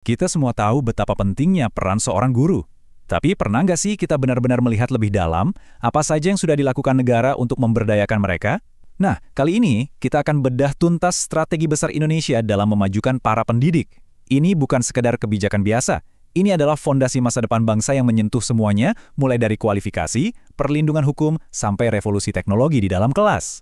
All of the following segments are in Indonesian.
Kita semua tahu betapa pentingnya peran seorang guru. Tapi pernah nggak sih kita benar-benar melihat lebih dalam apa saja yang sudah dilakukan negara untuk memberdayakan mereka? Nah, kali ini kita akan bedah tuntas strategi besar Indonesia dalam memajukan para pendidik. Ini bukan sekedar kebijakan biasa. Ini adalah fondasi masa depan bangsa yang menyentuh semuanya, mulai dari kualifikasi, perlindungan hukum, sampai revolusi teknologi di dalam kelas.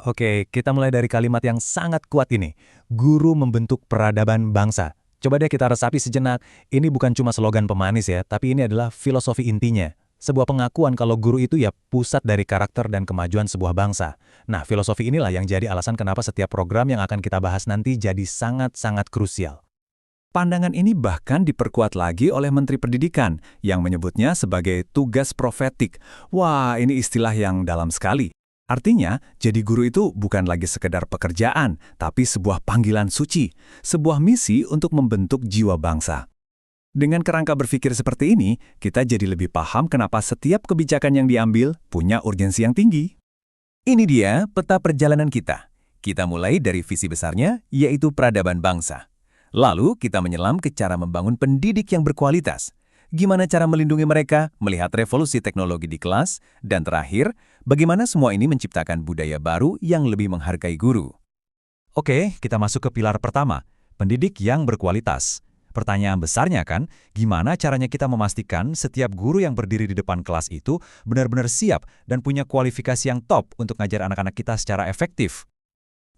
Oke, kita mulai dari kalimat yang sangat kuat ini. Guru membentuk peradaban bangsa. Coba deh kita resapi sejenak. Ini bukan cuma slogan pemanis ya, tapi ini adalah filosofi intinya. Sebuah pengakuan kalau guru itu ya pusat dari karakter dan kemajuan sebuah bangsa. Nah, filosofi inilah yang jadi alasan kenapa setiap program yang akan kita bahas nanti jadi sangat-sangat krusial. Pandangan ini bahkan diperkuat lagi oleh Menteri Pendidikan yang menyebutnya sebagai tugas profetik. Wah, ini istilah yang dalam sekali. Artinya, jadi guru itu bukan lagi sekedar pekerjaan, tapi sebuah panggilan suci, sebuah misi untuk membentuk jiwa bangsa. Dengan kerangka berpikir seperti ini, kita jadi lebih paham kenapa setiap kebijakan yang diambil punya urgensi yang tinggi. Ini dia peta perjalanan kita. Kita mulai dari visi besarnya, yaitu peradaban bangsa. Lalu kita menyelam ke cara membangun pendidik yang berkualitas. Gimana cara melindungi mereka, melihat revolusi teknologi di kelas, dan terakhir, bagaimana semua ini menciptakan budaya baru yang lebih menghargai guru. Oke, kita masuk ke pilar pertama, pendidik yang berkualitas. Pertanyaan besarnya kan, gimana caranya kita memastikan setiap guru yang berdiri di depan kelas itu benar-benar siap dan punya kualifikasi yang top untuk ngajar anak-anak kita secara efektif?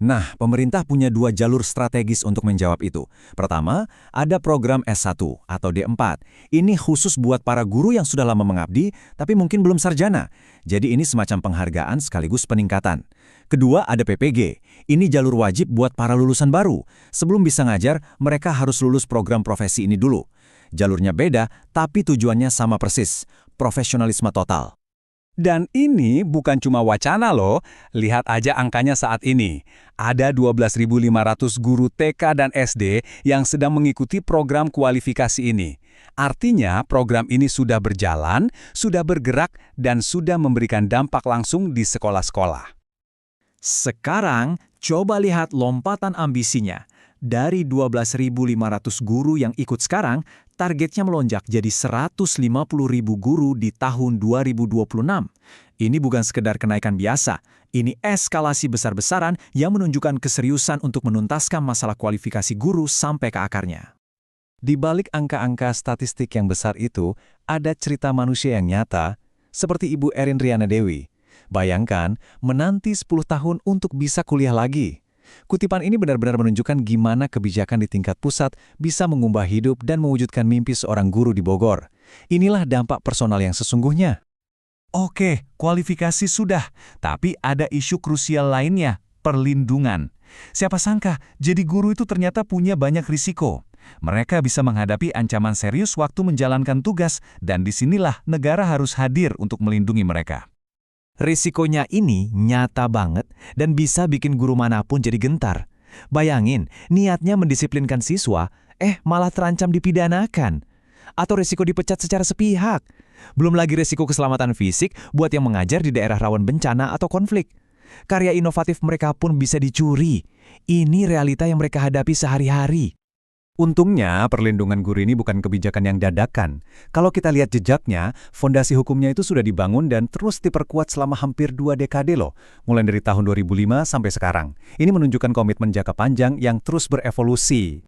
Nah, pemerintah punya dua jalur strategis untuk menjawab itu. Pertama, ada program S1 atau D4. Ini khusus buat para guru yang sudah lama mengabdi, tapi mungkin belum sarjana. Jadi ini semacam penghargaan sekaligus peningkatan. Kedua, ada PPG. Ini jalur wajib buat para lulusan baru. Sebelum bisa ngajar, mereka harus lulus program profesi ini dulu. Jalurnya beda, tapi tujuannya sama persis. Profesionalisme total. Dan ini bukan cuma wacana loh, lihat aja angkanya saat ini. Ada 12.500 guru TK dan SD yang sedang mengikuti program kualifikasi ini. Artinya program ini sudah berjalan, sudah bergerak, dan sudah memberikan dampak langsung di sekolah-sekolah. Sekarang, coba lihat lompatan ambisinya. Dari 12.500 guru yang ikut sekarang, targetnya melonjak jadi 150.000 guru di tahun 2026. Ini bukan sekedar kenaikan biasa, ini eskalasi besar-besaran yang menunjukkan keseriusan untuk menuntaskan masalah kualifikasi guru sampai ke akarnya. Di balik angka-angka statistik yang besar itu, ada cerita manusia yang nyata, seperti Ibu Erin Riana Dewi. Bayangkan, menanti 10 tahun untuk bisa kuliah lagi. Kutipan ini benar-benar menunjukkan gimana kebijakan di tingkat pusat bisa mengubah hidup dan mewujudkan mimpi seorang guru di Bogor. Inilah dampak personal yang sesungguhnya. Oke, kualifikasi sudah, tapi ada isu krusial lainnya, perlindungan. Siapa sangka, jadi guru itu ternyata punya banyak risiko. Mereka bisa menghadapi ancaman serius waktu menjalankan tugas, dan disinilah negara harus hadir untuk melindungi mereka. Risikonya ini nyata banget dan bisa bikin guru manapun jadi gentar. Bayangin, niatnya mendisiplinkan siswa, malah terancam dipidanakan. Atau risiko dipecat secara sepihak. Belum lagi risiko keselamatan fisik buat yang mengajar di daerah rawan bencana atau konflik. Karya inovatif mereka pun bisa dicuri. Ini realita yang mereka hadapi sehari-hari. Untungnya, perlindungan guru ini bukan kebijakan yang dadakan. Kalau kita lihat jejaknya, fondasi hukumnya itu sudah dibangun dan terus diperkuat selama hampir 2 dekade loh, mulai dari tahun 2005 sampai sekarang. Ini menunjukkan komitmen jangka panjang yang terus berevolusi.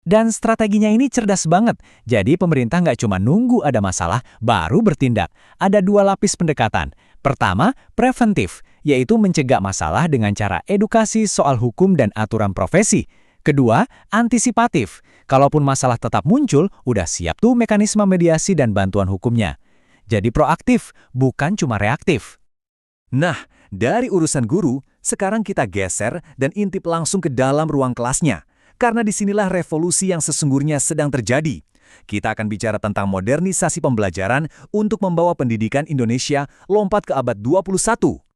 Dan strateginya ini cerdas banget. Jadi pemerintah nggak cuma nunggu ada masalah, baru bertindak. Ada 2 lapis pendekatan. Pertama, preventif, yaitu mencegah masalah dengan cara edukasi soal hukum dan aturan profesi. Kedua, antisipatif. Kalaupun masalah tetap muncul, udah siap tuh mekanisme mediasi dan bantuan hukumnya. Jadi proaktif, bukan cuma reaktif. Nah, dari urusan guru, sekarang kita geser dan intip langsung ke dalam ruang kelasnya. Karena disinilah revolusi yang sesungguhnya sedang terjadi. Kita akan bicara tentang modernisasi pembelajaran untuk membawa pendidikan Indonesia lompat ke abad 21.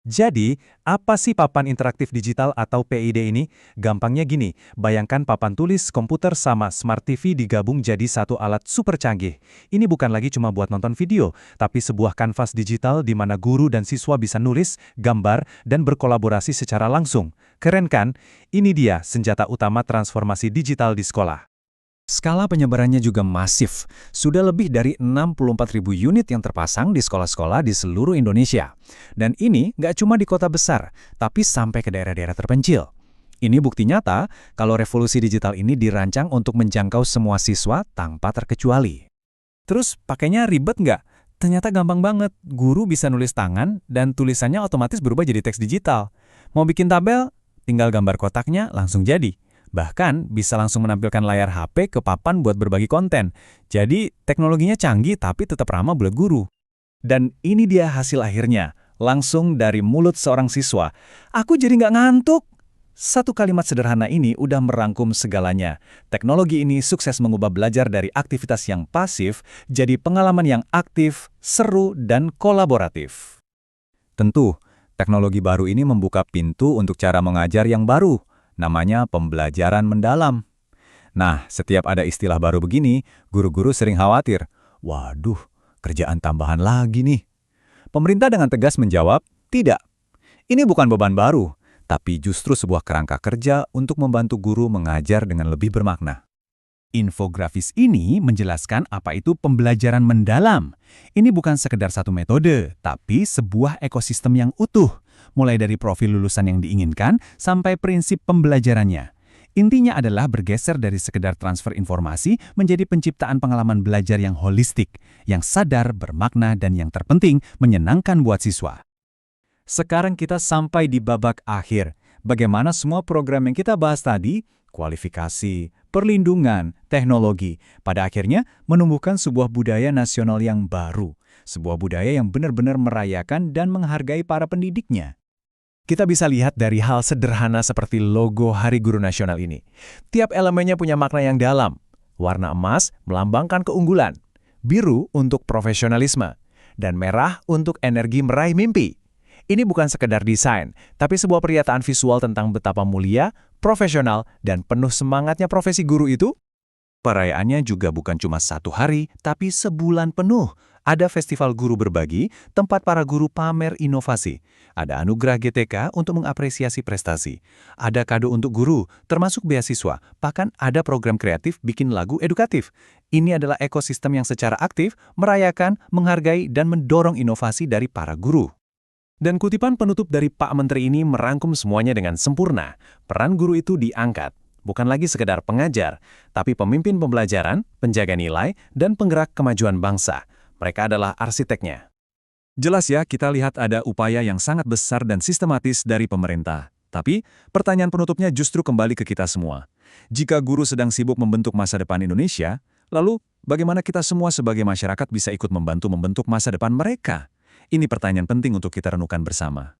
Jadi, apa sih papan interaktif digital atau PID ini? Gampangnya gini, bayangkan papan tulis, komputer sama Smart TV digabung jadi satu alat super canggih. Ini bukan lagi cuma buat nonton video, tapi sebuah kanvas digital di mana guru dan siswa bisa nulis, gambar, dan berkolaborasi secara langsung. Keren kan? Ini dia senjata utama transformasi digital di sekolah. Skala penyebarannya juga masif. Sudah lebih dari 64.000 unit yang terpasang di sekolah-sekolah di seluruh Indonesia. Dan ini nggak cuma di kota besar, tapi sampai ke daerah-daerah terpencil. Ini bukti nyata kalau revolusi digital ini dirancang untuk menjangkau semua siswa tanpa terkecuali. Terus pakainya ribet nggak? Ternyata gampang banget. Guru bisa nulis tangan dan tulisannya otomatis berubah jadi teks digital. Mau bikin tabel? Tinggal gambar kotaknya langsung jadi. Bahkan bisa langsung menampilkan layar HP ke papan buat berbagi konten. Jadi teknologinya canggih tapi tetap ramah buat guru. Dan ini dia hasil akhirnya, langsung dari mulut seorang siswa. Aku jadi nggak ngantuk. Satu kalimat sederhana ini udah merangkum segalanya. Teknologi ini sukses mengubah belajar dari aktivitas yang pasif jadi pengalaman yang aktif, seru, dan kolaboratif. Tentu, teknologi baru ini membuka pintu untuk cara mengajar yang baru. Namanya pembelajaran mendalam. Nah, setiap ada istilah baru begini, guru-guru sering khawatir. Waduh, kerjaan tambahan lagi nih. Pemerintah dengan tegas menjawab, tidak. Ini bukan beban baru, tapi justru sebuah kerangka kerja untuk membantu guru mengajar dengan lebih bermakna. Infografis ini menjelaskan apa itu pembelajaran mendalam. Ini bukan sekedar satu metode, tapi sebuah ekosistem yang utuh, mulai dari profil lulusan yang diinginkan sampai prinsip pembelajarannya. Intinya adalah bergeser dari sekedar transfer informasi menjadi penciptaan pengalaman belajar yang holistik, yang sadar, bermakna, dan yang terpenting, menyenangkan buat siswa. Sekarang kita sampai di babak akhir. Bagaimana semua program yang kita bahas tadi, kualifikasi, perlindungan, teknologi, pada akhirnya menumbuhkan sebuah budaya nasional yang baru. Sebuah budaya yang benar-benar merayakan dan menghargai para pendidiknya. Kita bisa lihat dari hal sederhana seperti logo Hari Guru Nasional ini. Tiap elemennya punya makna yang dalam. Warna emas melambangkan keunggulan, biru untuk profesionalisme, dan merah untuk energi meraih mimpi. Ini bukan sekedar desain, tapi sebuah pernyataan visual tentang betapa mulia, profesional, dan penuh semangatnya profesi guru itu. Perayaannya juga bukan cuma satu hari, tapi sebulan penuh. Ada festival guru berbagi, tempat para guru pamer inovasi. Ada anugerah GTK untuk mengapresiasi prestasi. Ada kado untuk guru, termasuk beasiswa. Bahkan ada program kreatif bikin lagu edukatif. Ini adalah ekosistem yang secara aktif merayakan, menghargai, dan mendorong inovasi dari para guru. Dan kutipan penutup dari Pak Menteri ini merangkum semuanya dengan sempurna. Peran guru itu diangkat. Bukan lagi sekedar pengajar, tapi pemimpin pembelajaran, penjaga nilai, dan penggerak kemajuan bangsa. Mereka adalah arsiteknya. Jelas ya, kita lihat ada upaya yang sangat besar dan sistematis dari pemerintah. Tapi, pertanyaan penutupnya justru kembali ke kita semua. Jika guru sedang sibuk membentuk masa depan Indonesia, lalu bagaimana kita semua sebagai masyarakat bisa ikut membantu membentuk masa depan mereka? Ini pertanyaan penting untuk kita renungkan bersama.